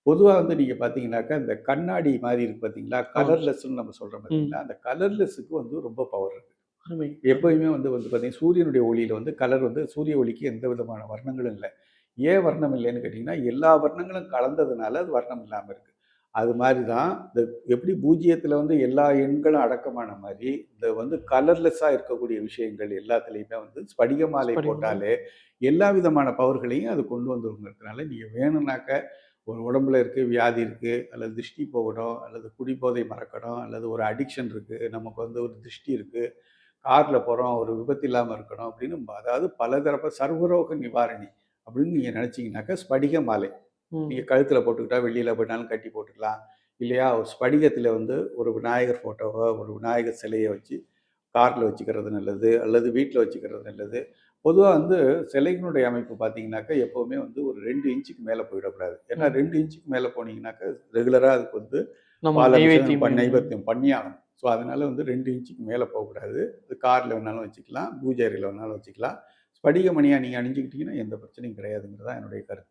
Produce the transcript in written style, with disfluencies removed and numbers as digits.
பொதுவா வந்து நீங்க பார்த்தீங்கன்னாக்கா, இந்த கண்ணாடி மாரி இருக்கு பார்த்தீங்களா? ஆமாங்க. கலர்லெஸ்ன்னு நம்ம சொல்றோம் ம். பார்த்தீங்களா? அந்த கலர்லெஸ்ஸுக்கு வந்து ரொம்ப பவர் இருக்கு. அருமை. எப்பயுமே வந்து வந்து பார்த்தீங்கன்னா, சூரியனுடைய ஒளியில வந்து கலர் வந்து சூரிய ஒளிக்கு எந்த விதமான வர்ணங்களும் இல்ல. ஏன் வர்ணம் இல்லைன்னு கேட்டீங்கன்னா, எல்லா வர்ணங்களும் கலந்ததுனால அது வர்ணம் இல்லாம இருக்கு. அது மாரி தான் இந்த எப்படி பூஜ்ஜியத்தில வந்து எல்லா எண்களும் அடக்கமான மாரி, இந்த வந்து கலர்லெஸ்ஸா இருக்கக்கூடிய விஷயங்கள் எல்லாத்துலயுமே வந்து ஸ்படிக மாலை ஸ்படிகமாலை. போட்டாலே, எல்லா விதமான பவர்களையும் அது கொண்டு வந்துருங்கிறதுனால, நீங்க வேணும்னாக்க ஒரு உடம்புல இருக்கு, வியாதி இருக்கு, அல்லது திருஷ்டி போகணும், அல்லது குடிபோதை மறக்கணும், அல்லது ஒரு அடிக்ஷன் இருக்கு, நமக்கு வந்து ஒரு திருஷ்டி இருக்கு, கார்ல போறோம், ஒரு விபத்து இல்லாம இருக்கணும் அப்படின்னு அதாவது பலதரப்ப சர்வரோக நிவாரணி அப்படின்னு நீங்க நினைச்சீங்கன்னாக்கா, ஸ்படிக மாலை. நீங்க ம். கழுத்துல போட்டுக்கிட்டா, வெள்ளியில போட்டாலும் கட்டி போட்டுக்கலாம். இல்லையா, ஒரு ஸ்படிகத்தில வந்து ஒரு விநாயகர் ஃபோட்டோவோ, ஒரு விநாயகர் சிலைய வச்சு கார்ல வச்சுக்கிறது நல்லது, அல்லது வீட்ல வச்சுக்கிறது நல்லது. பொதுவா வந்து சிலையினுடைய அமைப்பு பார்த்தீங்கன்னாக்கா, எப்பவுமே வந்து ஒரு 2 இன்ச்சுக்கு மேல போயிடக்கூடாது. ஏன்னா ம். 2 இன்ச்சுக்கு மேல போனீங்கன்னாக்கா, ரெகுலரா அதுக்கு வந்து நம்ம பால் அபிஷேகம் நைவேத்தியம் பண்ணிடணும். நைவேத்தியம் பண்ணியே ஆகணும். ஸோ, அதனால வந்து 2 இன்ச்சுக்கு மேல போகக்கூடாது. அது கார்ல வேணாலும் வச்சுக்கலாம், பூஜை அறையில வேணாலும் வச்சுக்கலாம். ஸ்படிக மணியா நீங்க அணிஞ்சுக்கிட்டீங்கன்னா, எந்த பிரச்சனையும் கிடையாதுங்கிறது தான் என்னுடைய கருத்து.